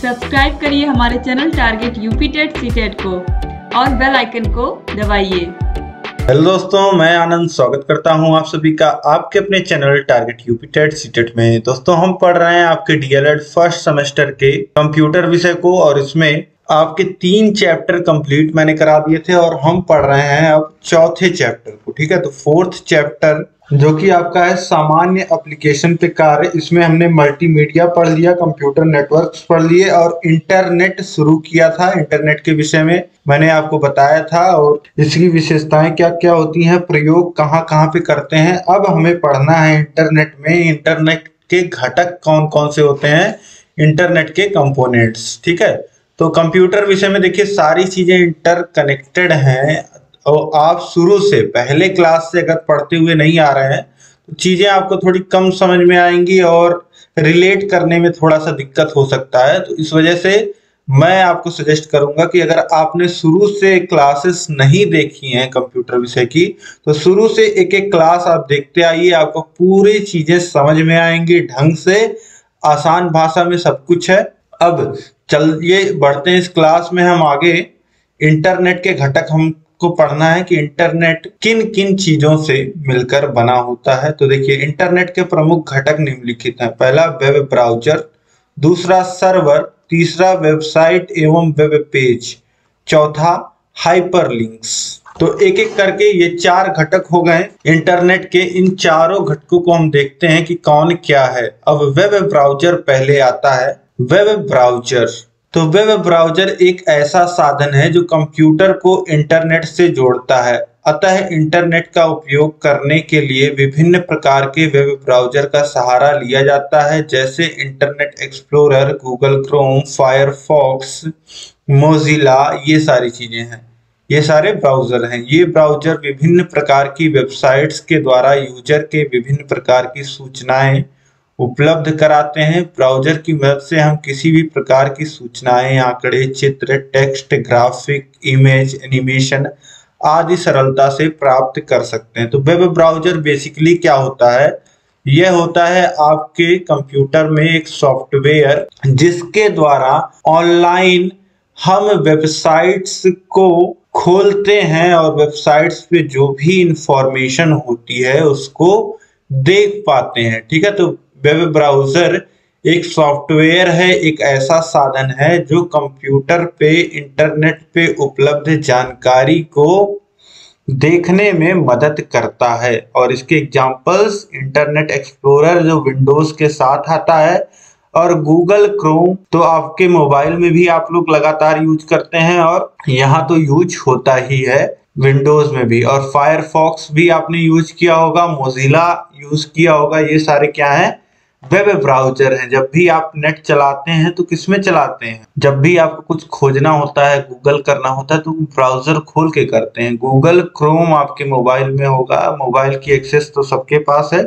Subscribe करिए हमारे channel target UP TET CTET को और बेल आइकन को दबाइए। हेलो दोस्तों, मैं आनंद स्वागत करता हूं आप सभी का आपके अपने channel target UP TET CTET में। दोस्तों, हम पढ़ रहे हैं आपके डीएलएड फर्स्ट सेमेस्टर के कंप्यूटर विषय को और इसमें आपके 3 चैप्टर कंप्लीट मैंने करा दिए थे और हम पढ़ रहे हैं अब चौथे चैप्टर को। ठीक है, तो फोर्थ चैप्टर जो कि आपका है सामान्य एप्लीकेशन पे कार्य। इसमें हमने मल्टीमीडिया पढ़ लिया, कंप्यूटर नेटवर्क्स पढ़ लिए और इंटरनेट शुरू किया था। इंटरनेट के विषय में मैंने आपको बताया था और इसकी विशेषताएं क्या क्या होती हैं, प्रयोग कहाँ कहाँ पे करते हैं। अब हमें पढ़ना है इंटरनेट में इंटरनेट के घटक कौन कौन से होते हैं, इंटरनेट के कंपोनेंट्स। ठीक है, तो कंप्यूटर विषय में देखिए सारी चीजें इंटरकनेक्टेड हैं और आप शुरू से पहले क्लास से अगर पढ़ते हुए नहीं आ रहे हैं तो चीजें आपको थोड़ी कम समझ में आएंगी और रिलेट करने में थोड़ा सा दिक्कत हो सकता है। तो इस वजह से मैं आपको सजेस्ट करूंगा कि अगर आपने शुरू से क्लासेस नहीं देखी हैं कंप्यूटर विषय की तो शुरू से एक एक क्लास आप देखते आइए, आपको पूरी चीजें समझ में आएंगी ढंग से, आसान भाषा में सब कुछ है। अब चलिए बढ़ते हैं इस क्लास में हम आगे। इंटरनेट के घटक हमको पढ़ना है कि इंटरनेट किन किन चीजों से मिलकर बना होता है। तो देखिए इंटरनेट के प्रमुख घटक निम्नलिखित हैं। पहला वेब ब्राउजर, दूसरा सर्वर, तीसरा वेबसाइट एवं वेब पेज, चौथा हाइपरलिंक्स। तो एक एक करके ये 4 घटक हो गए इंटरनेट के। इन चारों घटकों को हम देखते हैं कि कौन क्या है। अब वेब ब्राउजर पहले आता है। वेब ब्राउजर, तो वेब ब्राउजर एक ऐसा साधन है जो कंप्यूटर को इंटरनेट से जोड़ता है। अतः इंटरनेट का उपयोग करने के लिए विभिन्न प्रकार के वेब ब्राउजर का सहारा लिया जाता है, जैसे internet explorer, Google Chrome, Firefox, Mozilla. ये सारी चीजें हैं, ये सारे ब्राउजर हैं। ये ब्राउजर विभिन्न प्रकार की वेबसाइट्स के द्वारा यूजर के विभिन्न प्रकार की सूचनाएं उपलब्ध कराते हैं। ब्राउजर की मदद से हम किसी भी प्रकार की सूचनाएं, आंकड़े, चित्र, टेक्स्ट, ग्राफिक, इमेज, एनिमेशन आदि सरलता से प्राप्त कर सकते हैं। तो वेब ब्राउजर बेसिकली क्या होता है? यह होता है आपके कंप्यूटर में एक सॉफ्टवेयर जिसके द्वारा ऑनलाइन हम वेबसाइट्स को खोलते हैं और वेबसाइट्स पे जो भी इंफॉर्मेशन होती है उसको देख पाते हैं। ठीक है, तो वेब ब्राउजर एक सॉफ्टवेयर है, एक ऐसा साधन है जो कंप्यूटर पे इंटरनेट पे उपलब्ध जानकारी को देखने में मदद करता है। और इसके एग्जांपल्स इंटरनेट एक्सप्लोरर जो विंडोज के साथ आता है और गूगल क्रोम तो आपके मोबाइल में भी आप लोग लगातार यूज करते हैं और यहाँ तो यूज होता ही है विंडोज में भी। और फायरफॉक्स भी आपने यूज किया होगा, मोजिला यूज किया होगा। ये सारे क्या हैं? वेब ब्राउजर हैं। जब भी आप नेट चलाते हैं तो किसमें चलाते हैं? जब भी आपको कुछ खोजना होता है, गूगल करना होता है तो ब्राउजर खोल के करते हैं। गूगल क्रोम आपके मोबाइल में होगा, मोबाइल की एक्सेस तो सबके पास है,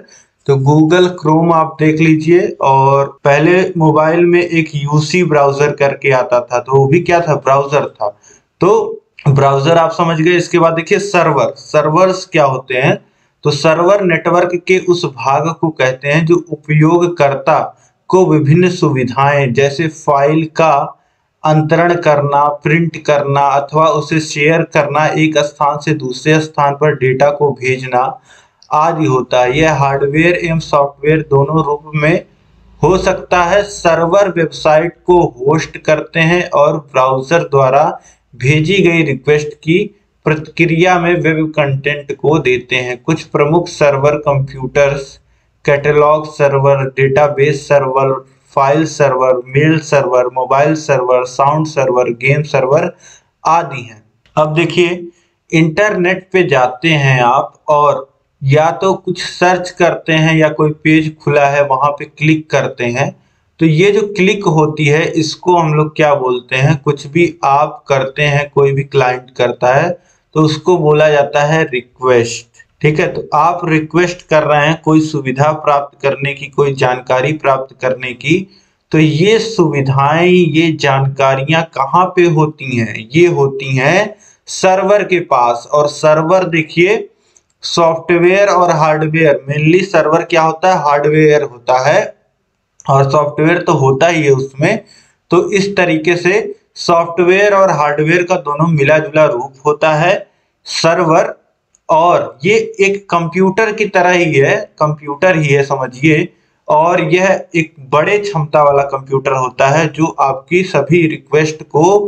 तो गूगल क्रोम आप देख लीजिए। और पहले मोबाइल में एक यूसी ब्राउजर करके आता था, तो वो भी क्या था? ब्राउजर था। तो ब्राउजर आप समझ गए। इसके बाद देखिए सर्वर। सर्वर्स क्या होते हैं? तो सर्वर नेटवर्क के उस भाग को कहते हैं जो उपयोगकर्ता को विभिन्न सुविधाएं जैसे फाइल का अंतरण करना, प्रिंट करना अथवा उसे शेयर करना, एक स्थान से दूसरे स्थान पर डेटा को भेजना आदि होता है। यह हार्डवेयर एवं सॉफ्टवेयर दोनों रूप में हो सकता है। सर्वर वेबसाइट को होस्ट करते हैं और ब्राउजर द्वारा भेजी गई रिक्वेस्ट की प्रतिक्रिया में वेब कंटेंट को देते हैं। कुछ प्रमुख server computers catalog server, database server, file server, mail server, mobile server, sound server, game server आदि हैं। अब देखिए इंटरनेट पे जाते हैं आप और या तो कुछ सर्च करते हैं या कोई पेज खुला है वहां पे क्लिक करते हैं। तो ये जो क्लिक होती है इसको हम लोग क्या बोलते हैं? कुछ भी आप करते हैं, कोई भी क्लाइंट करता है तो उसको बोला जाता है रिक्वेस्ट। ठीक है, तो आप रिक्वेस्ट कर रहे हैं कोई सुविधा प्राप्त करने की, कोई जानकारी प्राप्त करने की। तो ये सुविधाएं, ये जानकारियां कहाँ पे होती हैं? ये होती हैं सर्वर के पास। और सर्वर देखिए सॉफ्टवेयर और हार्डवेयर, मेनली सर्वर क्या होता है? हार्डवेयर होता है और सॉफ्टवेयर तो होता ही है उसमें। तो इस तरीके से सॉफ्टवेयर और हार्डवेयर का दोनों मिला जुला रूप होता है सर्वर, और ये एक कंप्यूटर की तरह ही है, कंप्यूटर ही है समझिए। और यह एक बड़े क्षमता वाला कंप्यूटर होता है जो आपकी सभी रिक्वेस्ट को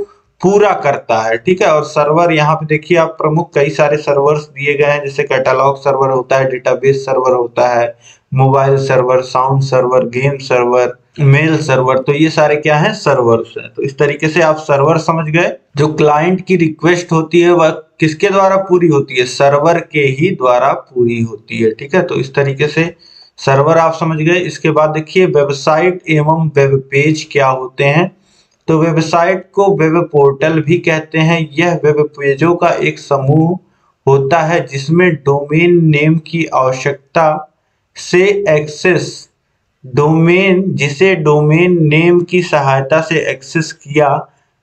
पूरा करता है, ठीक है। और सर्वर यहाँ पे देखिए आप प्रमुख कई सारे सर्वर्स दिए गए हैं, जैसे कैटलॉग सर्वर होता है, डेटाबेस सर्वर होता है, mobile server, sound server, game server, mail server. तो ये सारे क्या हैं, सर्वर्स हैं। तो इस तरीके से आप सर्वर समझ गए। जो क्लाइंट की रिक्वेस्ट होती है वह किसके द्वारा पूरी होती है, सर्वर के ही द्वारा पूरी होती है, ठीक है। तो इस तरीके से सर्वर आप समझ गए। इसके बाद देखिए वेबसाइट एवं वेब पेज क्या होते हैं। तो वेबसाइट को वेब पोर्टल भी कहते हैं। यह वेब पेजों का एक समूह होता है जिसमें डोमेन नेम की आवश्यकता से एक्सेस जिसे डोमेन नेम की सहायता से एक्सेस किया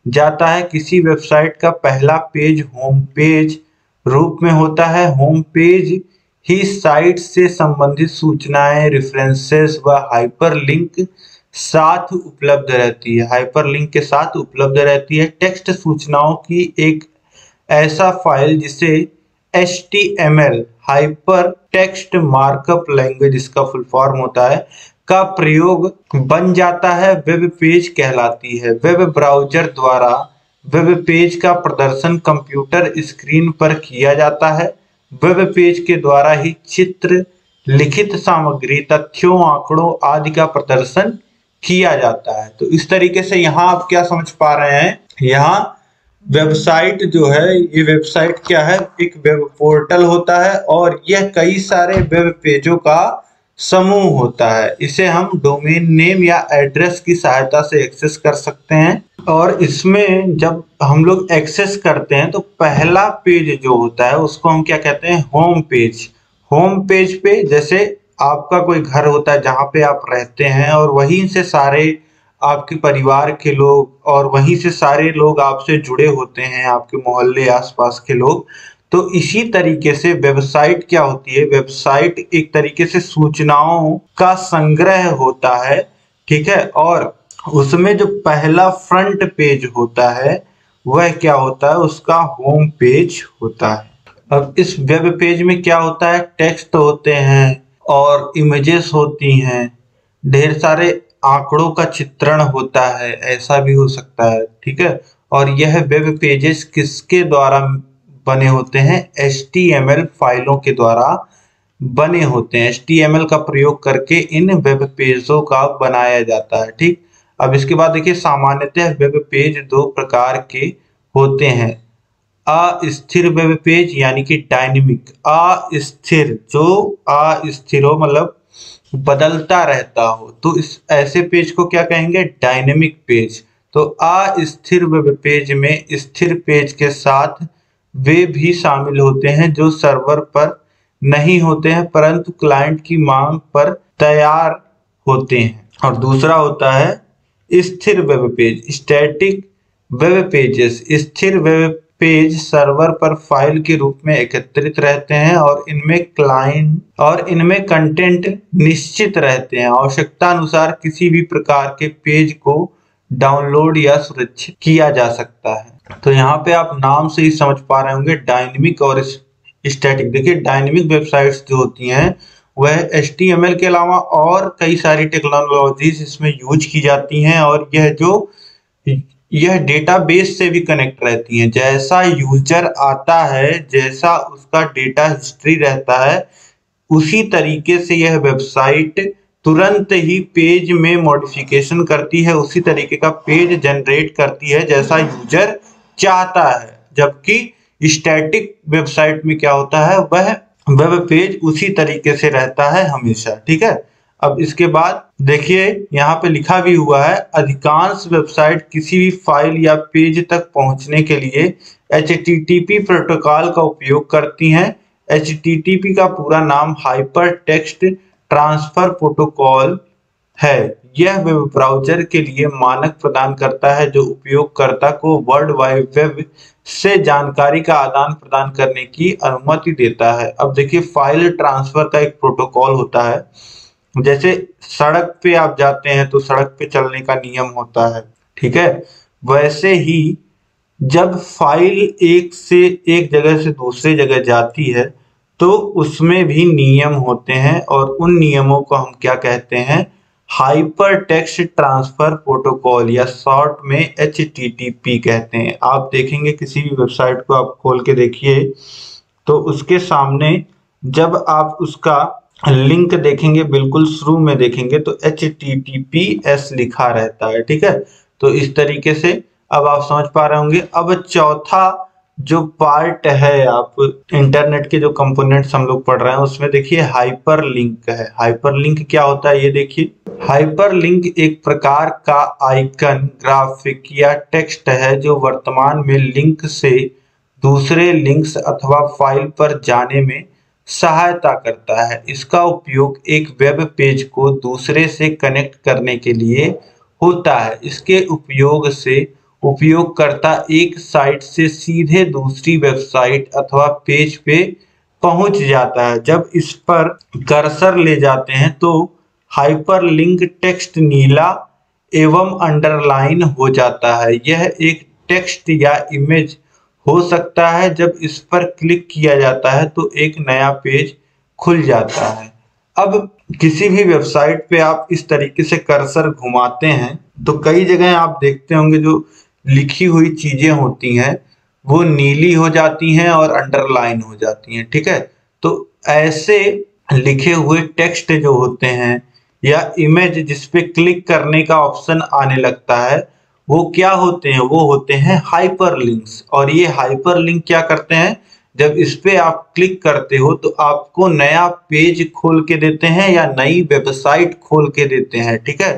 जाता है। किसी वेबसाइट का पहला पेज होम पेज रूप में होता है। होम पेज ही साइट से संबंधित सूचनाएं, रेफरेंसेस व हाइपरलिंक साथ उपलब्ध रहती है, हाइपरलिंक के साथ उपलब्ध रहती है। टेक्स्ट सूचनाओं की एक ऐसा फाइल जिसे HTML hyper text markup language इसका फुल फॉर्म होता है का प्रयोग बन जाता है, वेब पेज कहलाती है। वेब ब्राउज़र द्वारा वेब पेज का प्रदर्शन कंप्यूटर स्क्रीन पर किया जाता है। वेब पेज के द्वारा ही चित्र, लिखित सामग्री, तथ्यों, आंकड़ों आदि का प्रदर्शन किया जाता है। तो इस तरीके से यहाँ आप क्या समझ पा रहे हैं, यहाँ वेबसाइट जो है, ये वेबसाइट क्या है, एक वेब पोर्टल होता है और यह कई सारे वेब पेजों का समूह होता है। इसे हम डोमेन नेम या एड्रेस की सहायता से एक्सेस कर सकते हैं। और इसमें जब हम लोग एक्सेस करते हैं तो पहला पेज जो होता है उसको हम क्या कहते हैं, होम पेज। होम पेज पे जैसे आपका कोई घर होता है जहाँ पे आप रहते हैं और वहीं से सारे आपके परिवार के लोग और वहीं से सारे लोग आपसे जुड़े होते हैं, आपके मोहल्ले आसपास के लोग। तो इसी तरीके से वेबसाइट क्या होती है, वेबसाइट एक तरीके से सूचनाओं का संग्रह होता है, ठीक है। और उसमें जो पहला फ्रंट पेज होता है वह क्या होता है, उसका होम पेज होता है। अब इस वेब पेज में क्या होता है, टेक्स्ट होते हैं और इमेजेस होती हैं, ढेर सारे आंकड़ों का चित्रण होता है, ऐसा भी हो सकता है, ठीक है। और यह वेब पेजेस किसके द्वारा बने होते हैं, HTML फाइलों के द्वारा बने होते हैं। HTML का प्रयोग करके इन वेब पेजों का बनाया जाता है, ठीक। अब इसके बाद देखिए सामान्यतः वेब पेज दो प्रकार के होते हैं, अस्थिर वेब पेज यानी कि डायनेमिक। अस्थिर, जो अस्थिर हो मतलब बदलता रहता हो, तो इस ऐसे पेज को क्या कहेंगे, डायनेमिक पेज। तो अस्थिर वेब पेज में स्थिर पेज के साथ वे भी शामिल होते हैं जो सर्वर पर नहीं होते हैं परंतु क्लाइंट की मांग पर तैयार होते हैं। और दूसरा होता है स्थिर web page, static web pages. स्थिर वेब पेज सर्वर पर फाइल के रूप में एकत्रित रहते हैं और इनमें कंटेंट निश्चित रहते हैं। आवश्यकता अनुसार किसी भी प्रकार के पेज को डाउनलोड या सुरक्षित किया जा सकता है। तो यहाँ पे आप नाम से ही समझ पा रहे होंगे डायनेमिक और स्टैटिक। देखिए डायनेमिक वेबसाइट्स जो होती हैं वह HTML के अलावा और कई सारी टेक्नोलॉजीज इसमें यूज की जाती हैं और यह डेटाबेस से भी कनेक्ट रहती हैं। जैसा यूजर आता है, जैसा उसका डेटा हिस्ट्री रहता है, उसी तरीके से यह वेबसाइट तुरंत ही पेज में मॉडिफिकेशन करती है, उसी तरीके का पेज जनरेट करती है जैसा यूजर चाहता है। जबकि स्टैटिक वेबसाइट में क्या होता है, वह वेब पेज उसी तरीके से रहता है हमेशा, ठीक है। अब इसके बाद देखिए यहाँ पे लिखा भी हुआ है, अधिकांश वेबसाइट किसी भी फाइल या पेज तक पहुंचने के लिए HTTP प्रोटोकॉल का उपयोग करती हैं। HTTP का पूरा नाम हाइपर टेक्स्ट ट्रांसफर प्रोटोकॉल है। यह वेब ब्राउज़र के लिए मानक प्रदान करता है जो उपयोगकर्ता को वर्ल्ड वाइड वेब से जानकारी का आदान प्रदान करने की अनुमति देता है। अब देखिए फाइल ट्रांसफर का एक प्रोटोकॉल होता है। जैसे सड़क पे आप जाते हैं तो सड़क पे चलने का नियम होता है, ठीक है। वैसे ही जब फाइल एक जगह से दूसरे जगह जाती है तो उसमें भी नियम होते हैं, और उन नियमों को हम क्या कहते हैं, हाइपर टेक्स्ट ट्रांसफर प्रोटोकॉल, या शॉर्ट में HTTP कहते हैं। आप देखेंगे किसी भी वेबसाइट को आप खोल के देखिए तो उसके सामने जब आप उसका लिंक देखेंगे, बिल्कुल शुरू में देखेंगे तो HTTPS लिखा रहता है, ठीक है। तो इस तरीके से अब आप समझ पा रहे होंगे। अब चौथा जो पार्ट है, आप इंटरनेट के जो कंपोनेंट्स हम लोग पढ़ रहे हैं उसमें देखिए हाइपर लिंक है। हाइपर लिंक क्या होता है ये देखिए। हाइपर लिंक एक प्रकार का आइकन, ग्राफिक या टेक्स्ट है जो वर्तमान में लिंक से दूसरे लिंक्स अथवा फाइल पर जाने में सहायता करता है। इसका उपयोग एक वेब पेज को दूसरे से कनेक्ट करने के लिए होता है। इसके उपयोग से उपयोगकर्ता एक साइट से सीधे दूसरी वेबसाइट अथवा पेज पे पहुंच जाता है। जब इस पर कर्सर ले जाते हैं तो हाइपरलिंक टेक्स्ट नीला एवं अंडरलाइन हो जाता है। यह एक टेक्स्ट या इमेज हो सकता है। जब इस पर क्लिक किया जाता है तो एक नया पेज खुल जाता है। अब किसी भी वेबसाइट पे आप इस तरीके से कर्सर घुमाते हैं तो कई जगह आप देखते होंगे जो लिखी हुई चीजें होती हैं वो नीली हो जाती हैं और अंडरलाइन हो जाती हैं, ठीक है। तो ऐसे लिखे हुए टेक्स्ट जो होते हैं या इमेज जिस पे क्लिक करने का ऑप्शन आने लगता है वो क्या होते हैं, वो होते हैं हाइपरलिंक्स। और ये हाइपरलिंक क्या करते हैं, जब इस पे आप क्लिक करते हो तो आपको नया पेज खोल के देते हैं या नई वेबसाइट खोल के देते हैं, ठीक है।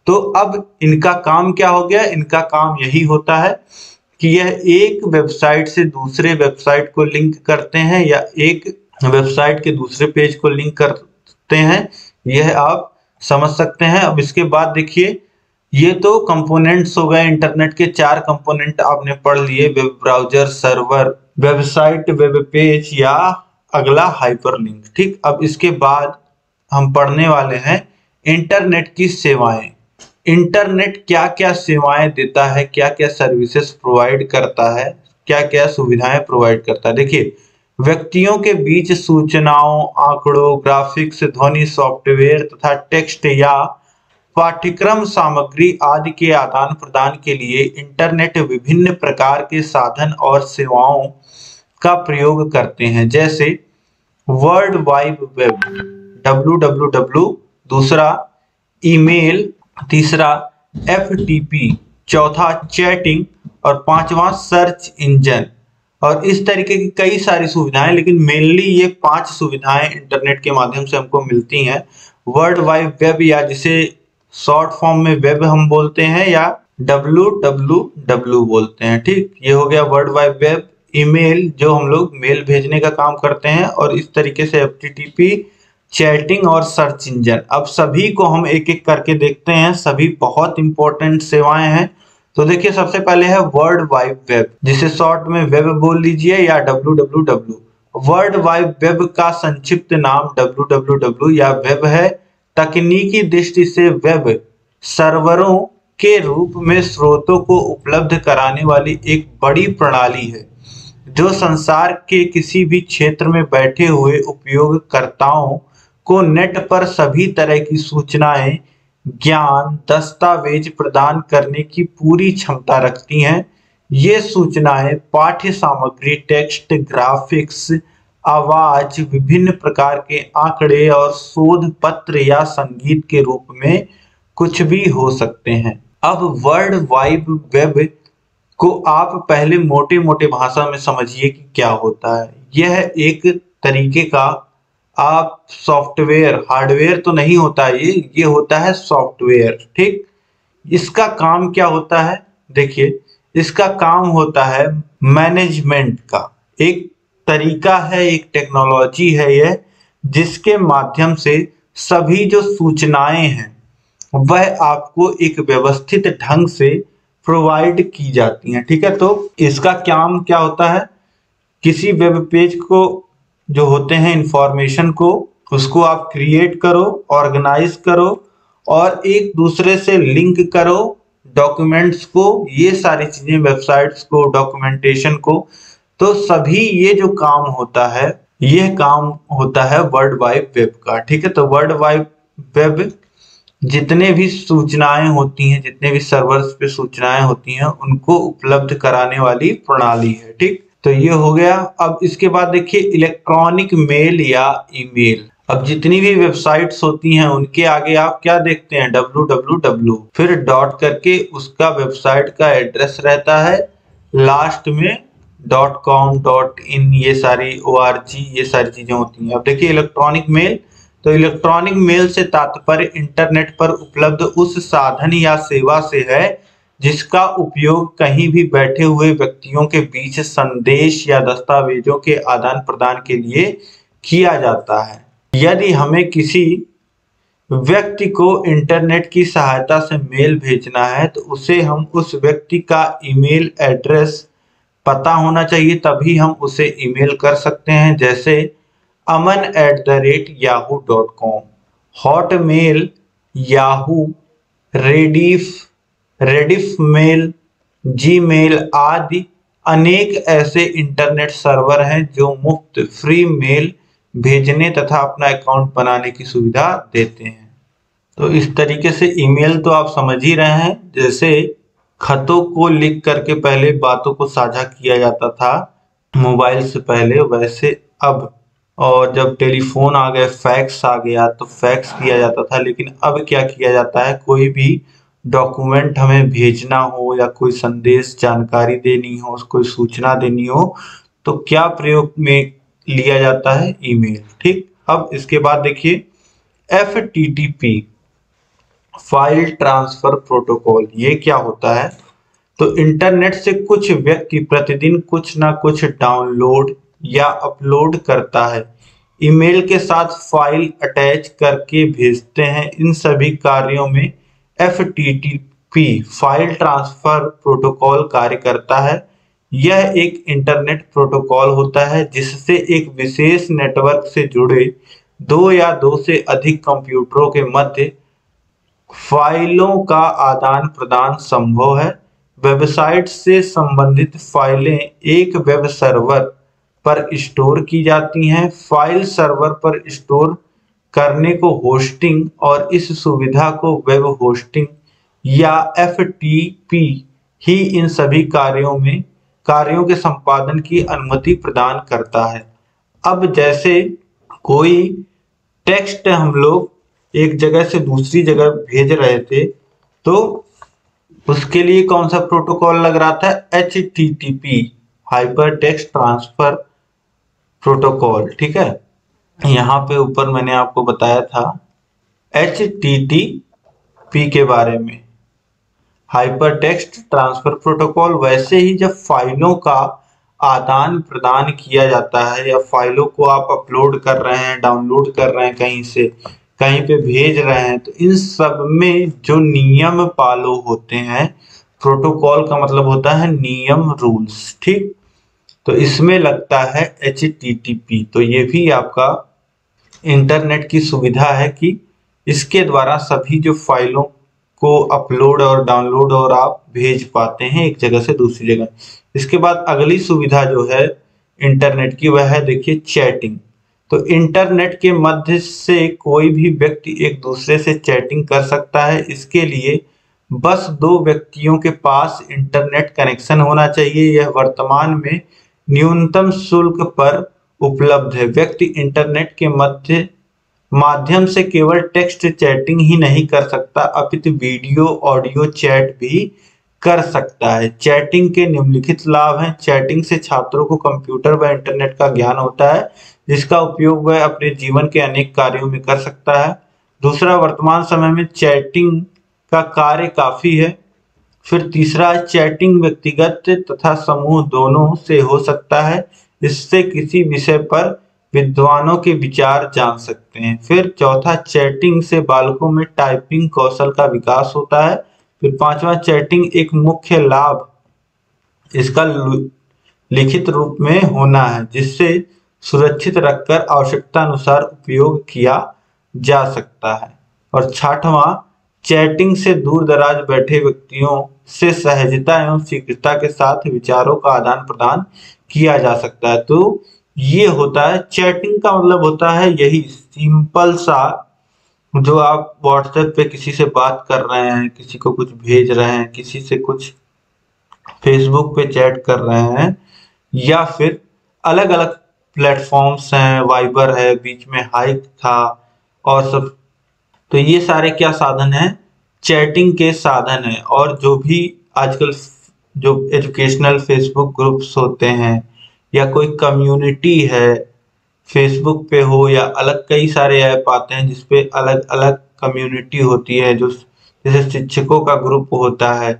तो अब इनका काम क्या हो गया, इनका काम यही होता है कि यह एक वेबसाइट से दूसरे वेबसाइट को लिंक करते हैं या एक वेबसाइट के दूसरे पेज को लिंक करते हैं। यह आप समझ सकते हैं। अब इसके बाद देखिए, ये तो कंपोनेंट्स हो गए इंटरनेट के, 4 कंपोनेंट आपने पढ़ लिए, web browser, server, website, web page या अगला हाइपरलिंक, ठीक। अब इसके बाद हम पढ़ने वाले हैं इंटरनेट की सेवाएं। इंटरनेट क्या क्या सेवाएं देता है, क्या क्या सर्विसेज प्रोवाइड करता है, क्या क्या सुविधाएं प्रोवाइड करता है। देखिए, व्यक्तियों के बीच सूचनाओं, आंकड़ों, ग्राफिक्स, ध्वनि, सॉफ्टवेयर तथा टेक्स्ट या पाठ्यक्रम सामग्री आदि के आदान प्रदान के लिए इंटरनेट विभिन्न प्रकार के साधन और सेवाओं का प्रयोग करते हैं, जैसे वर्ल्ड वाइड वेब WWW, दूसरा ईमेल, तीसरा FTP, चौथा चैटिंग और पांचवा सर्च इंजन। और इस तरीके की कई सारी सुविधाएं, लेकिन मेनली ये 5 सुविधाएं इंटरनेट के माध्यम से हमको मिलती हैं। वर्ल्ड वाइड वेब, या जिसे शॉर्ट फॉर्म में वेब हम बोलते हैं या WWW बोलते हैं, ठीक। ये हो गया वर्ल्ड वाइड वेब। ईमेल, जो हम लोग मेल भेजने का काम करते हैं, और इस तरीके से FTP, चैटिंग और सर्च इंजन। अब सभी को हम एक एक करके देखते हैं, सभी बहुत इंपॉर्टेंट सेवाएं हैं। तो देखिए, सबसे पहले है वर्ल्ड वाइड वेब, जिसे शॉर्ट में वेब बोल लीजिए या WWW। वर्ल्ड वाइड वेब का संक्षिप्त नाम WWW या वेब है। तकनीकी दृष्टि से वेब सर्वरों के रूप में स्रोतों को उपलब्ध कराने वाली एक बड़ी प्रणाली है जो संसार के किसी भी क्षेत्र में बैठे हुए उपयोगकर्ताओं को नेट पर सभी तरह की सूचनाएं, ज्ञान, दस्तावेज प्रदान करने की पूरी क्षमता रखती हैं। ये सूचनाएं पाठ्य सामग्री, टेक्स्ट, ग्राफिक्स, आवाज, विभिन्न प्रकार के आंकड़े और शोध पत्र या संगीत के रूप में कुछ भी हो सकते हैं। अब वर्ल्ड वाइड वेब को आप पहले मोटे मोटे भाषा में समझिए कि क्या होता है। यह एक तरीके का आप सॉफ्टवेयर, हार्डवेयर तो नहीं होता, ये होता है सॉफ्टवेयर, ठीक। इसका काम क्या होता है, देखिए, इसका काम होता है मैनेजमेंट का एक तरीका है, एक टेक्नोलॉजी है यह, जिसके माध्यम से सभी जो सूचनाएं हैं वह आपको एक व्यवस्थित ढंग से प्रोवाइड की जाती हैं, ठीक है। तो इसका काम क्या होता है, किसी वेब पेज को जो होते हैं इंफॉर्मेशन को, उसको आप क्रिएट करो, ऑर्गेनाइज करो और एक दूसरे से लिंक करो, डॉक्यूमेंट्स को, ये सारी चीजें, वेबसाइट्स को, डॉक्यूमेंटेशन को, तो सभी ये जो काम होता है, यह काम होता है वर्ल्ड वाइड वेब का। ठीक है, तो वर्ल्ड वाइड वेब जितने भी सूचनाएं होती हैं, जितने भी सर्वर्स पे सूचनाएं होती हैं, उनको उपलब्ध कराने वाली प्रणाली है। ठीक, तो ये हो गया। अब इसके बाद देखिए इलेक्ट्रॉनिक मेल या ईमेल। अब जितनी भी वेबसाइट्स होती हैं उनके आगे आप क्या देखते हैं, www, फिर डॉट करके उसका वेबसाइट का एड्रेस रहता है, लास्ट में .com .in, ये सारी org, ये सारी चीजें होती हैं। अब देखिए इलेक्ट्रॉनिक मेल, तो इलेक्ट्रॉनिक मेल से तात्पर्य इंटरनेट पर उपलब्ध उस साधन या सेवा से है जिसका उपयोग कहीं भी बैठे हुए व्यक्तियों के बीच संदेश या दस्तावेजों के आदान प्रदान के लिए किया जाता है। यदि हमें किसी व्यक्ति को इंटरनेट की सहायता से मेल भेजना है तो उसे हम उस व्यक्ति का ईमेल एड्रेस पता होना चाहिए, तभी हम उसे ईमेल कर सकते हैं। जैसे aman@yahoo.com, Hotmail, Yahoo, Rediffmail, Gmail आदि अनेक ऐसे इंटरनेट सर्वर हैं जो मुफ्त फ्री मेल भेजने तथा अपना अकाउंट बनाने की सुविधा देते हैं। तो इस तरीके से ईमेल तो आप समझ ही रहे हैं, जैसे खतों को लिख करके पहले बातों को साझा किया जाता था मोबाइल से पहले, वैसे अब, और जब टेलीफोन आ गए, फैक्स आ गया, तो फैक्स किया जाता था। लेकिन अब क्या किया जाता है, कोई भी डॉक्यूमेंट हमें भेजना हो या कोई संदेश, जानकारी देनी हो, कोई सूचना देनी हो, तो क्या प्रयोग में लिया जाता है, ईमेल। ठीक, अब इसके बाद देखिए FTP, फाइल ट्रांसफर प्रोटोकॉल, ये क्या होता है, तो इंटरनेट से कुछ व्यक्ति प्रतिदिन कुछ ना कुछ डाउनलोड या अपलोड करता है, ईमेल के साथ फाइल अटैच करके भेजते हैं। इन सभी कार्यों में FTP, फाइल ट्रांसफर प्रोटोकॉल कार्य करता है। यह एक इंटरनेट प्रोटोकॉल होता है जिससे एक विशेष नेटवर्क से जुड़े दो या दो से अधिक कंप्यूटरों के मध्य फाइलों का आदान प्रदान संभव है। वेबसाइट से संबंधित फाइलें एक वेब सर्वर पर स्टोर की जाती हैं। फाइल सर्वर पर स्टोर करने को होस्टिंग, और इस सुविधा को वेब होस्टिंग या FTP ही इन सभी कार्यों के संपादन की अनुमति प्रदान करता है। अब जैसे कोई टेक्स्ट हम लोग एक जगह से दूसरी जगह भेज रहे थे, तो उसके लिए कौन सा प्रोटोकॉल लग रहा था, HTTP, hyper text transfer protocol. ठीक है, यहाँ पे ऊपर मैंने आपको बताया था HTTP के बारे में, हाइपर टेक्स्ट ट्रांसफर प्रोटोकॉल। वैसे ही जब फाइलों का आदान प्रदान किया जाता है या फाइलों को आप अपलोड कर रहे हैं, डाउनलोड कर रहे हैं, कहीं से कहीं पे भेज रहे हैं, तो इन सब में जो नियम फॉलो होते हैं, प्रोटोकॉल का मतलब होता है नियम, रूल्स। ठीक, तो इसमें लगता है HTTP। तो ये भी आपका इंटरनेट की सुविधा है कि इसके द्वारा सभी जो फाइलों को अपलोड और डाउनलोड और आप भेज पाते हैं एक जगह से दूसरी जगह। इसके बाद अगली सुविधा जो है इंटरनेट की, वह है देखिए चैटिंग। तो इंटरनेट के मध्य से कोई भी व्यक्ति एक दूसरे से चैटिंग कर सकता है। इसके लिए बस दो व्यक्तियों के पास इंटरनेट कनेक्शन होना चाहिए। यह वर्तमान में न्यूनतम शुल्क पर उपलब्ध है। व्यक्ति इंटरनेट के माध्यम से केवल टेक्स्ट चैटिंग ही नहीं कर सकता, अपितु वीडियो ऑडियो चैट भी कर सकता है। चैटिंग के निम्नलिखित लाभ हैं। चैटिंग से छात्रों को कंप्यूटर व इंटरनेट का ज्ञान होता है, जिसका उपयोग वह अपने जीवन के अनेक कार्यों में कर सकता है। दूसरा, वर्तमान समय में चैटिंग का कार्य काफी है। फिर तीसरा, चैटिंग व्यक्तिगत तथा समूह दोनों से हो सकता है। इससे किसी विषय पर विद्वानों के विचार जान सकते हैं। फिर चौथा, चैटिंग से बालकों में टाइपिंग कौशल का विकास होता है। फिर पांचवा, चैटिंग एक मुख्य लाभ इसका लिखित रूप में होना है, जिससे सुरक्षित रखकर आवश्यकता अनुसार उपयोग किया जा सकता है। और छठवां, चैटिंग से दूर दराज बैठे व्यक्तियों से सहजता एवं शीघ्रता के साथ विचारों का आदान प्रदान किया जा सकता है। तो ये होता है चैटिंग का मतलब होता है यही सिंपल सा, जो आप व्हाट्सएप पे किसी से बात कर रहे हैं, किसी को कुछ भेज रहे हैं, किसी से कुछ फेसबुक पे चैट कर रहे हैं, या फिर अलग अलग प्लेटफॉर्म्स हैं, वाइबर है, बीच में हाइक था और सब। तो ये सारे क्या साधन हैं? चैटिंग के साधन हैं। और जो भी आजकल जो एजुकेशनल फेसबुक ग्रुप्स होते हैं या कोई कम्युनिटी है, फेसबुक पे हो या अलग कई सारे ऐप आते हैं जिसपे अलग अलग कम्युनिटी होती है, जो जैसे शिक्षकों का ग्रुप होता है,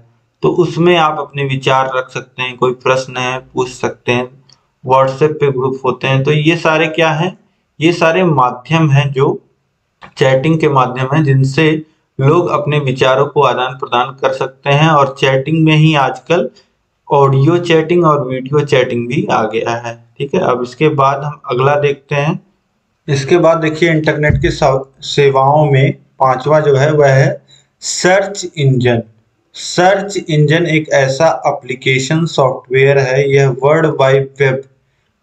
तो उसमें आप अपने विचार रख सकते हैं, कोई प्रश्न है पूछ सकते हैं। व्हाट्सएप पे ग्रुप होते हैं। तो ये सारे क्या हैं? ये सारे माध्यम हैं जो चैटिंग के माध्यम है, जिनसे लोग अपने विचारों को आदान प्रदान कर सकते हैं। और चैटिंग में ही आजकल ऑडियो चैटिंग और वीडियो चैटिंग भी आ गया है। ठीक है, अब इसके बाद हम अगला देखते हैं। इसके बाद देखिए इंटरनेट के सेवाओं में पांचवा जो है वह है सर्च इंजन। सर्च इंजन एक ऐसा एप्लीकेशन सॉफ्टवेयर है, यह वर्ल्ड वाइड वेब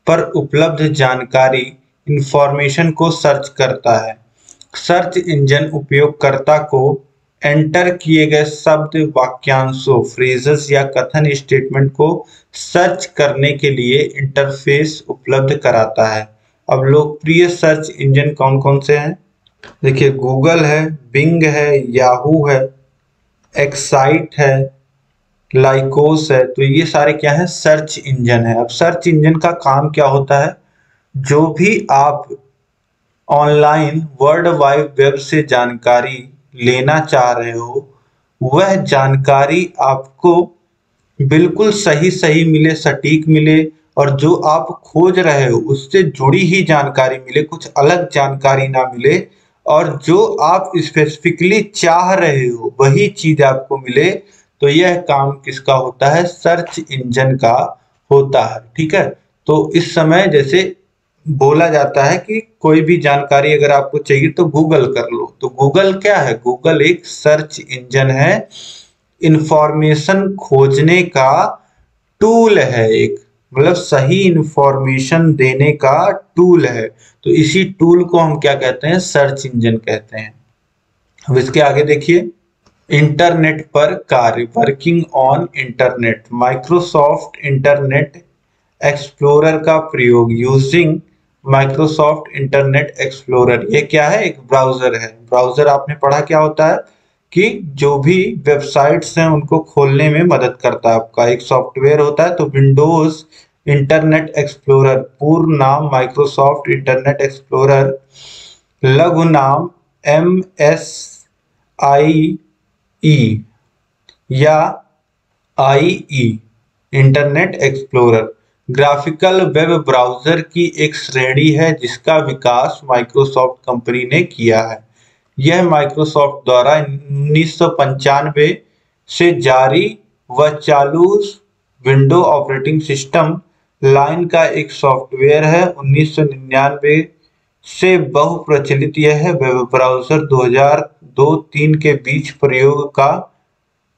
पर उपलब्ध जानकारी इंफॉर्मेशन को सर्च करता है। सर्च इंजन उपयोगकर्ता को एंटर किए गए शब्द, वाक्यांशों, फ्रेजेस या कथन स्टेटमेंट को सर्च करने के लिए इंटरफेस उपलब्ध कराता है। अब लोकप्रिय सर्च इंजन कौन कौन से हैं? देखिए गूगल है, बिंग है, याहू है, एक्साइट है, लाइकोस है। तो ये सारे क्या है? सर्च इंजन है। अब सर्च इंजन का काम क्या होता है? जो भी आप ऑनलाइन वर्ल्ड वाइड वेब से जानकारी लेना चाह रहे हो, वह जानकारी आपको बिल्कुल सही सही मिले, सटीक मिले, और जो आप खोज रहे हो उससे जुड़ी ही जानकारी मिले, कुछ अलग जानकारी ना मिले, और जो आप स्पेसिफिकली चाह रहे हो वही चीज आपको मिले। तो यह काम किसका होता है? सर्च इंजन का होता है। ठीक है, तो इस समय जैसे बोला जाता है कि कोई भी जानकारी अगर आपको चाहिए तो गूगल कर लो। तो गूगल क्या है? गूगल एक सर्च इंजन है, इंफॉर्मेशन खोजने का टूल है, एक मतलब सही इंफॉर्मेशन देने का टूल है। तो इसी टूल को हम क्या कहते हैं? सर्च इंजन कहते हैं। अब इसके आगे देखिए, इंटरनेट पर कार्य, working on internet, Microsoft internet explorer का प्रयोग, यूजिंग माइक्रोसॉफ्ट इंटरनेट एक्सप्लोरर। ये क्या है? एक ब्राउजर है। ब्राउजर आपने पढ़ा क्या होता है कि जो भी वेबसाइट्स हैं उनको खोलने में मदद करता है, आपका एक सॉफ्टवेयर होता है। तो विंडोज इंटरनेट एक्सप्लोरर, पूर्ण नाम माइक्रोसॉफ्ट इंटरनेट एक्सप्लोरर, लघु नाम MSIE या IE, internet explorer graphical web browser की एक श्रेणी है जिसका विकास माइक्रोसॉफ्ट कंपनी ने किया है। यह माइक्रोसॉफ्ट द्वारा 1995 से जारी व चालू विंडो ऑपरेटिंग सिस्टम लाइन का एक सॉफ्टवेयर है। 1999 से बहुप्रचलित यह वेब ब्राउजर 2002-3 के बीच प्रयोग का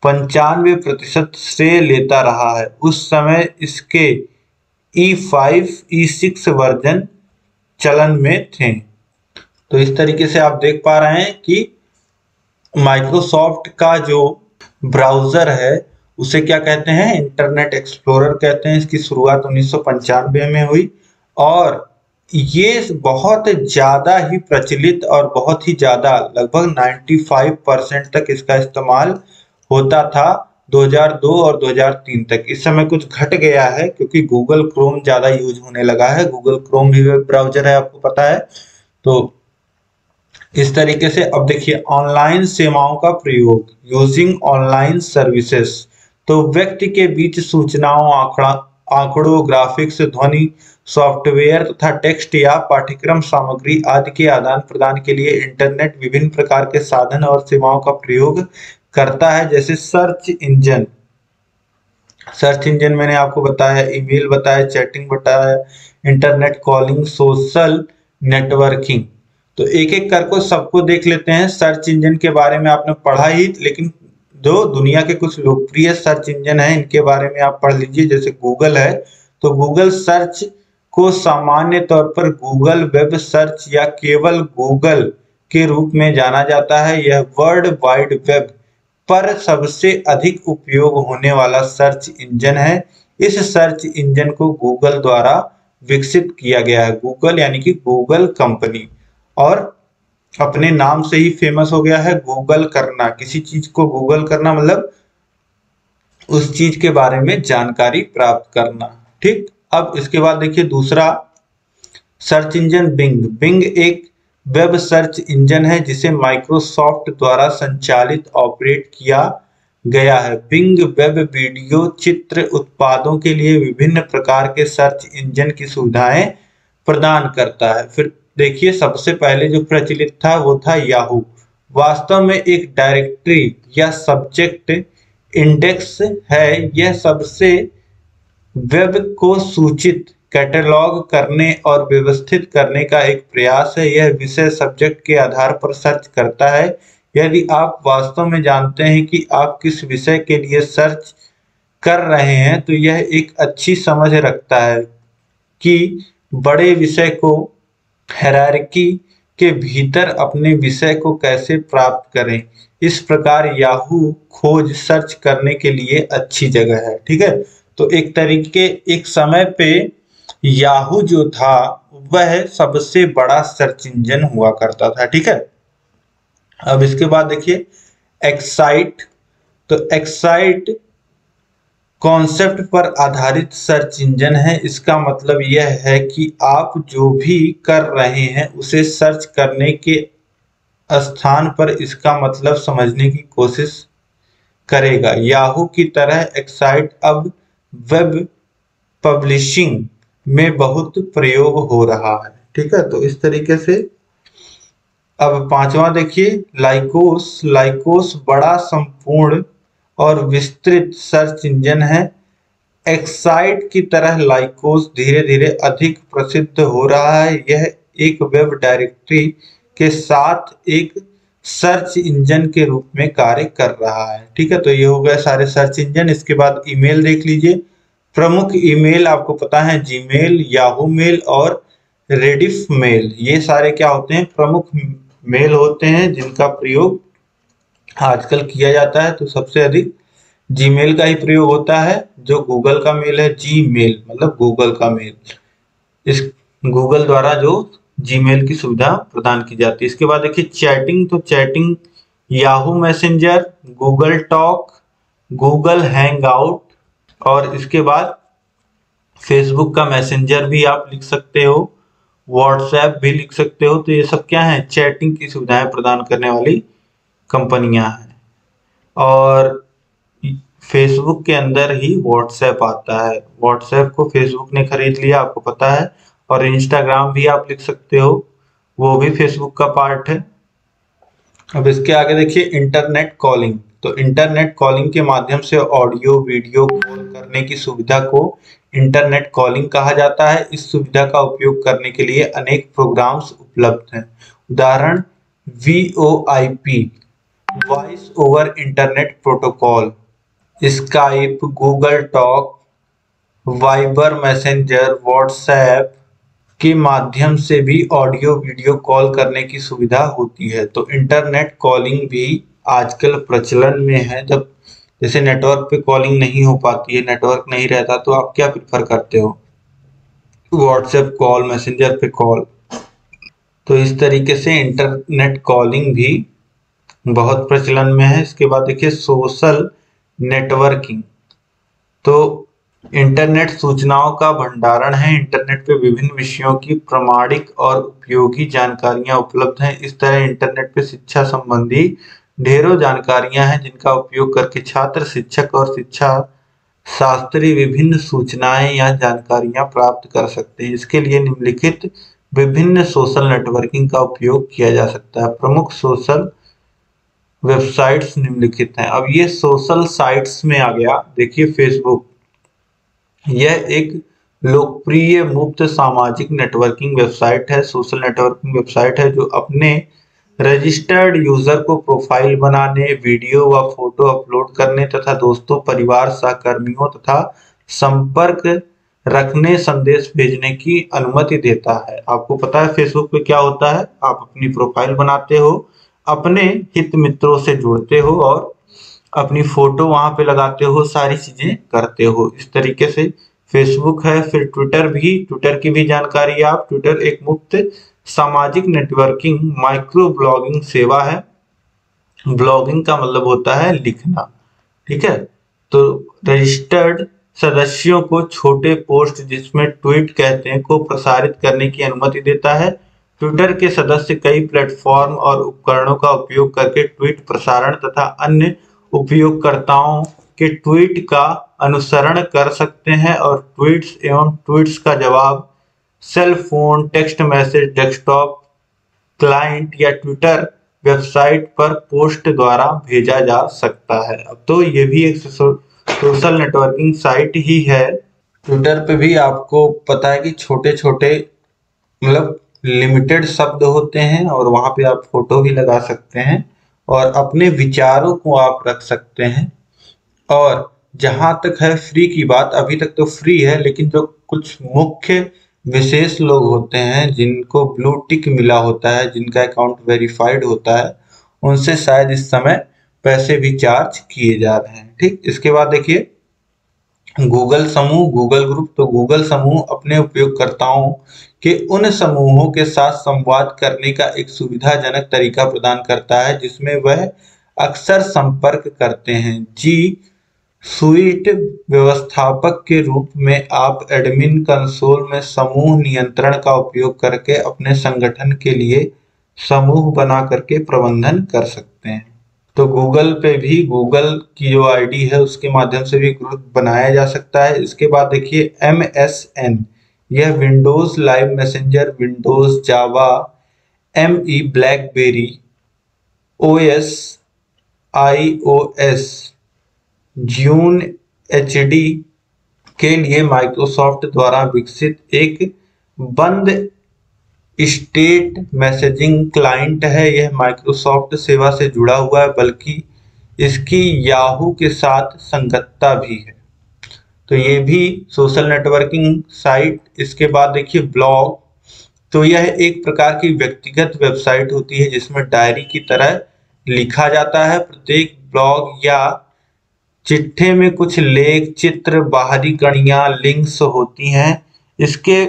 95% श्रेय लेता रहा है। उस समय इसके E5, E6 वर्जन चलन में थे। तो इस तरीके से आप देख पा रहे हैं कि माइक्रोसॉफ्ट का जो ब्राउजर है उसे क्या कहते हैं? इंटरनेट एक्सप्लोरर कहते हैं। इसकी शुरुआत 1995 में हुई और ये बहुत ज्यादा ही प्रचलित और बहुत ही ज्यादा, लगभग 95% तक इसका इस्तेमाल होता था 2002 और 2003 तक। इस समय कुछ घट गया है क्योंकि गूगल क्रोम ज्यादा यूज होने लगा है। गूगल क्रोम भी वेब ब्राउजर है, आपको पता है। तो इस तरीके से अब देखिए ऑनलाइन सेवाओं का प्रयोग, यूजिंग ऑनलाइन सर्विसेज। तो व्यक्ति के बीच सूचनाओं, आंकड़ों, ग्राफिक्स, ध्वनि, सॉफ्टवेयर तथा टेक्स्ट या पाठ्यक्रम सामग्री आदि के आदान प्रदान के लिए इंटरनेट विभिन्न प्रकार के साधन और सेवाओं का प्रयोग करता है, जैसे सर्च इंजन। सर्च इंजन मैंने आपको बताया, ईमेल बताया, चैटिंग बताया, इंटरनेट कॉलिंग, सोशल नेटवर्किंग। तो एक एक करके सबको देख लेते हैं। सर्च इंजन के बारे में आपने पढ़ा ही, लेकिन जो दुनिया के कुछ लोकप्रिय सर्च इंजन है इनके बारे में आप पढ़ लीजिए। जैसे गूगल है, तो गूगल सर्च को सामान्य तौर पर गूगल वेब सर्च या केवल गूगल के रूप में जाना जाता है। यह वर्ल्ड वाइड वेब पर सबसे अधिक उपयोग होने वाला सर्च इंजन है। इस सर्च इंजन को गूगल द्वारा विकसित किया गया है। गूगल यानी कि गूगल कंपनी, और अपने नाम से ही फेमस हो गया है। गूगल करना, किसी चीज को गूगल करना मतलब उस चीज के बारे में जानकारी प्राप्त करना। ठीक, अब इसके बाद देखिए दूसरा सर्च इंजन बिंग। बिंग एक वेब सर्च इंजन है जिसे माइक्रोसॉफ्ट द्वारा संचालित ऑपरेट किया गया है। बिंग वेब वीडियो, चित्र उत्पादों के लिए विभिन्न प्रकार के सर्च इंजन की सुविधाएं प्रदान करता है। फिर देखिए सबसे पहले जो प्रचलित था वो था याहू। वास्तव में एक डायरेक्टरी या सब्जेक्ट इंडेक्स है। यह सबसे वेब को सूचित, कैटलॉग करने और व्यवस्थित करने का एक प्रयास है। यह विषय सब्जेक्ट के आधार पर सर्च करता है। यदि आप वास्तव में जानते हैं कि आप किस विषय के लिए सर्च कर रहे हैं, तो यह एक अच्छी समझ रखता है कि बड़े विषय को हायरार्की के भीतर अपने विषय को कैसे प्राप्त करें। इस प्रकार याहू खोज सर्च करने के लिए अच्छी जगह है। ठीक है, तो एक तरीके, एक समय पे याहू जो था वह सबसे बड़ा सर्च इंजन हुआ करता था। ठीक है, अब इसके बाद देखिए एक्साइट। तो एक्साइट कॉन्सेप्ट पर आधारित सर्च इंजन है। इसका मतलब यह है कि आप जो भी कर रहे हैं उसे सर्च करने के स्थान पर इसका मतलब समझने की कोशिश करेगा। याहू की तरह एक्साइट अब वेब पब्लिशिंग में बहुत प्रयोग हो रहा है। ठीक है, तो इस तरीके से अब पांचवा देखिए लाइकोस। लाइकोस बड़ा, संपूर्ण और विस्तृत सर्च इंजन है। एक्साइट की तरह लाइकोस धीरे धीरे अधिक प्रसिद्ध हो रहा है। यह एक वेब डायरेक्टरी के साथ एक सर्च इंजन के रूप में कार्य कर रहा है। ठीक है, तो ये हो गए सारे सर्च इंजन। इसके बाद ईमेल देख लीजिए। प्रमुख ईमेल आपको पता है, जीमेल, याहू मेल और रेडिफ मेल। ये सारे क्या होते हैं, प्रमुख मेल होते हैं जिनका प्रयोग आजकल किया जाता है। तो सबसे अधिक जीमेल का ही प्रयोग होता है। जो गूगल का मेल है, जी मेल मतलब गूगल का मेल, इस गूगल द्वारा जो जीमेल की सुविधा प्रदान की जाती है। इसके बाद देखिए चैटिंग। तो chatting Yahoo messenger, Google talk, Google hangout, और इसके बाद फेसबुक का मैसेंजर भी आप लिख सकते हो, व्हाट्सएप भी लिख सकते हो। तो ये सब क्या है, चैटिंग की सुविधाएं प्रदान करने वाली कंपनियां हैं। और फेसबुक के अंदर ही व्हाट्सएप आता है। व्हाट्सएप को फेसबुक ने खरीद लिया, आपको पता है। और इंस्टाग्राम भी आप लिख सकते हो, वो भी फेसबुक का पार्ट है। अब इसके आगे देखिए इंटरनेट कॉलिंग। तो इंटरनेट कॉलिंग के माध्यम से ऑडियो वीडियो कॉल करने की सुविधा को इंटरनेट कॉलिंग कहा जाता है। इस सुविधा का उपयोग करने के लिए अनेक प्रोग्राम्स उपलब्ध हैं। उदाहरण VoIP, voice over internet protocol, Skype, Google talk, Viber messenger, WhatsApp के माध्यम से भी ऑडियो वीडियो कॉल करने की सुविधा होती है। तो इंटरनेट कॉलिंग भी आजकल प्रचलन में है। जब जैसे नेटवर्क पे कॉलिंग नहीं हो पाती है, नेटवर्क नहीं रहता, तो आप क्या प्रिफर करते हो, व्हाट्सएप कॉल, मैसेंजर पे कॉल। तो इस तरीके से इंटरनेट कॉलिंग भी बहुत प्रचलन में है। इसके बाद देखिए सोशल नेटवर्किंग। तो इंटरनेट सूचनाओं का भंडारण है। इंटरनेट पे विभिन्न विषयों की प्रामाणिक और उपयोगी जानकारियां उपलब्ध हैं। इस तरह इंटरनेट पे शिक्षा संबंधी ढेरों जानकारियां हैं जिनका उपयोग करके छात्र, शिक्षक और शिक्षा शास्त्री विभिन्न सूचनाएं या जानकारियां प्राप्त कर सकते हैं। इसके लिए निम्नलिखित विभिन्न सोशल नेटवर्किंग का उपयोग किया जा सकता है। प्रमुख सोशल वेबसाइट्स निम्नलिखित हैं। अब ये सोशल साइट्स में आ गया। देखिए फेसबुक, यह एक लोकप्रिय मुफ्त सामाजिक नेटवर्किंग वेबसाइट है, सोशल नेटवर्किंग वेबसाइट है, जो अपने रजिस्टर्ड यूजर को प्रोफाइल बनाने, वीडियो व फोटो अपलोड करने तथा दोस्तों, परिवार, सहकर्मियों तथा संपर्क रखने, संदेश भेजने की अनुमति देता है। आपको पता है फेसबुक पे क्या होता है, आप अपनी प्रोफाइल बनाते हो, अपने हित मित्रों से जुड़ते हो और अपनी फोटो वहां पे लगाते हो, सारी चीजें करते हो। इस तरीके से फेसबुक है। फिर ट्विटर की भी जानकारी। आप ट्विटर एक मुफ्त सामाजिक नेटवर्किंग माइक्रो ब्लॉगिंग सेवा है। ब्लॉगिंग का मतलब होता है लिखना, ठीक है। तो रजिस्टर्ड सदस्यों को छोटे पोस्ट, जिसमें ट्वीट कहते हैं, को प्रसारित करने की अनुमति देता है। ट्विटर के सदस्य कई प्लेटफॉर्म और उपकरणों का उपयोग करके ट्वीट प्रसारण तथा अन्य उपयोगकर्ताओं के ट्वीट का अनुसरण कर सकते हैं और ट्वीट्स एवं ट्वीट्स का जवाब cell phone, text message, desktop client या ट्विटर वेबसाइट पर पोस्ट द्वारा भेजा जा सकता है। अब तो ये भी एक सोशल नेटवर्किंग साइट ही है। ट्विटर पे भी आपको पता है कि छोटे छोटे मतलब लिमिटेड शब्द होते हैं और वहां पे आप फोटो भी लगा सकते हैं और अपने विचारों को आप रख सकते हैं। और जहां तक है फ्री की बात, अभी तक तो फ्री है, लेकिन जो कुछ मुख्य विशेष लोग होते हैं जिनको ब्लू टिक मिला होता है, जिनका अकाउंट वेरीफाइड होता है, उनसे शायद इस समय पैसे भी चार्ज किए जा रहे हैं। ठीक, इसके बाद देखिए गूगल समूह, गूगल ग्रुप। तो गूगल समूह अपने उपयोगकर्ताओं के उन समूहों के साथ संवाद करने का एक सुविधाजनक तरीका प्रदान करता है जिसमें वह अक्सर संपर्क करते हैं। जी सुइट व्यवस्थापक के रूप में आप एडमिन कंसोल में समूह नियंत्रण का उपयोग करके अपने संगठन के लिए समूह बना करके प्रबंधन कर सकते हैं। तो गूगल पे भी गूगल की जो आईडी है उसके माध्यम से भी ग्रुप बनाया जा सकता है। इसके बाद देखिए MSN, यह विंडोज लाइव मैसेंजर, विंडोज, जावा, ME, blackberry OS, iOS, June HD के लिए माइक्रोसॉफ्ट द्वारा विकसित एक बंद स्टेट मैसेजिंग क्लाइंट है। यह माइक्रोसॉफ्ट सेवा से जुड़ा हुआ है, बल्कि इसकी याहू के साथ संगतता भी है। तो ये भी सोशल नेटवर्किंग साइट। इसके बाद देखिए ब्लॉग। तो यह एक प्रकार की व्यक्तिगत वेबसाइट होती है जिसमें डायरी की तरह लिखा जाता है। प्रत्येक ब्लॉग या चिट्ठे में कुछ लेख, चित्र, बाहरी कड़ियां, लिंक्स होती हैं। इसके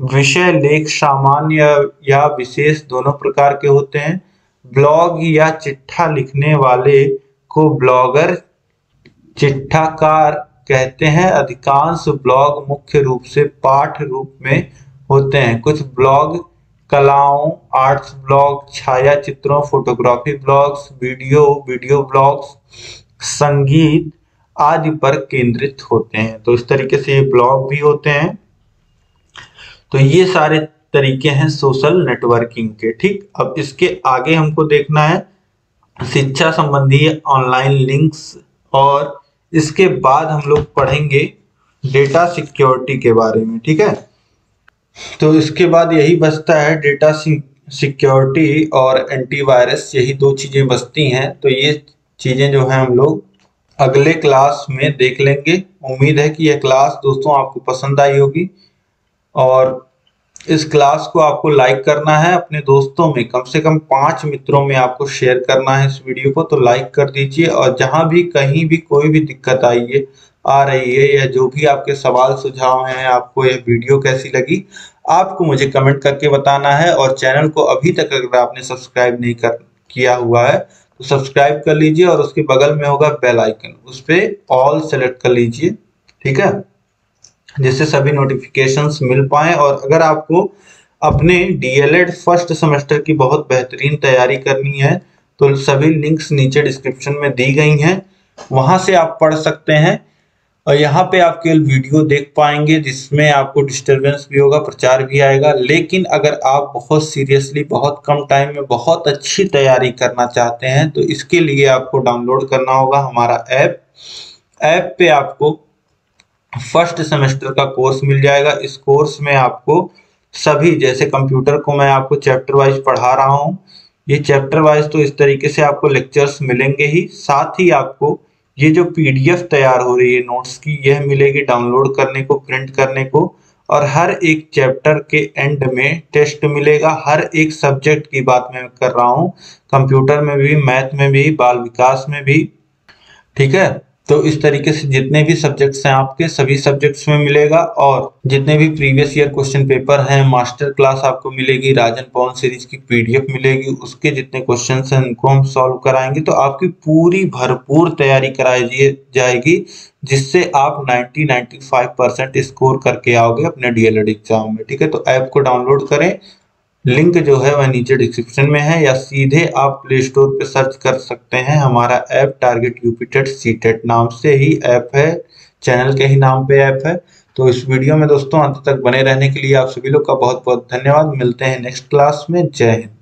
विषय लेख सामान्य या विशेष दोनों प्रकार के होते हैं। ब्लॉग या चिट्ठा लिखने वाले को ब्लॉगर, चिट्ठाकार कहते हैं। अधिकांश ब्लॉग मुख्य रूप से पाठ रूप में होते हैं। कुछ ब्लॉग कलाओं, आर्ट्स ब्लॉग, छाया चित्रों, फोटोग्राफी ब्लॉग्स, वीडियो ब्लॉग्स, संगीत आदि पर केंद्रित होते हैं। तो इस तरीके से ये ब्लॉग भी होते हैं। तो ये सारे तरीके हैं सोशल नेटवर्किंग के। ठीक, अब इसके आगे हमको देखना है शिक्षा संबंधी ऑनलाइन लिंक्स और इसके बाद हम लोग पढ़ेंगे डेटा सिक्योरिटी के बारे में। ठीक है, तो इसके बाद यही बचता है डेटा सिक्योरिटी और एंटीवायरस, यही दो चीजें बचती हैं। तो ये चीजें जो हैं हम लोग अगले क्लास में देख लेंगे। उम्मीद है कि यह क्लास दोस्तों आपको पसंद आई होगी और इस क्लास को आपको लाइक करना है, अपने दोस्तों में कम से कम 5 मित्रों में आपको शेयर करना है इस वीडियो को। तो लाइक कर दीजिए और जहां भी कहीं भी कोई भी दिक्कत आ रही है या जो भी आपके सवाल सुझाव हैं, आपको यह वीडियो कैसी लगी, आपको मुझे कमेंट करके बताना है। और चैनल को अभी तक अगर आपने सब्सक्राइब नहीं किया हुआ है तो सब्सक्राइब कर लीजिए और उसके बगल में होगा बेल आइकन, उस पर ऑल सेलेक्ट कर लीजिए। ठीक है, जिससे सभी नोटिफिकेशंस मिल पाए। और अगर आपको अपने DLED फर्स्ट सेमेस्टर की बहुत बेहतरीन तैयारी करनी है तो सभी लिंक्स नीचे डिस्क्रिप्शन में दी गई हैं, वहां से आप पढ़ सकते हैं। और यहाँ पे आप केवल वीडियो देख पाएंगे जिसमें आपको डिस्टरबेंस भी होगा, प्रचार भी आएगा। लेकिन अगर आप बहुत सीरियसली, बहुत कम टाइम में बहुत अच्छी तैयारी करना चाहते हैं तो इसके लिए आपको डाउनलोड करना होगा हमारा ऐप पे आपको फर्स्ट सेमेस्टर का कोर्स मिल जाएगा। इस कोर्स में आपको सभी, जैसे कंप्यूटर को मैं आपको चैप्टर वाइज पढ़ा रहा हूँ, ये चैप्टर वाइज तो इस तरीके से आपको लेक्चर्स मिलेंगे ही, साथ ही आपको ये जो पीडीएफ तैयार हो रही है नोट्स की, यह मिलेगी डाउनलोड करने को, प्रिंट करने को। और हर एक चैप्टर के एंड में टेस्ट मिलेगा। हर एक सब्जेक्ट की बात मैं कर रहा हूँ, कंप्यूटर में भी, मैथ में भी, बाल विकास में भी, ठीक है। तो इस तरीके से जितने भी सब्जेक्ट्स हैं आपके, सभी सब्जेक्ट्स में मिलेगा। और जितने भी प्रीवियस ईयर क्वेश्चन पेपर हैं, मास्टर क्लास आपको मिलेगी, राजन पवन सीरीज की पीडीएफ मिलेगी, उसके जितने क्वेश्चंस हैं उनको हम सॉल्व कराएंगे। तो आपकी पूरी भरपूर तैयारी कराई जाएगी, जिससे आप 90-95% स्कोर करके आओगे अपने डीएलएड एग्जाम में, ठीक है। तो ऐप को डाउनलोड करें, लिंक जो है वह नीचे डिस्क्रिप्शन में है, या सीधे आप प्ले स्टोर पे सर्च कर सकते हैं। हमारा ऐप टारगेट यूपीटेट सीटेट नाम से ही ऐप है, चैनल के ही नाम पे ऐप है। तो इस वीडियो में दोस्तों अंत तक बने रहने के लिए आप सभी लोग का बहुत बहुत धन्यवाद। मिलते हैं नेक्स्ट क्लास में। जय हिंद।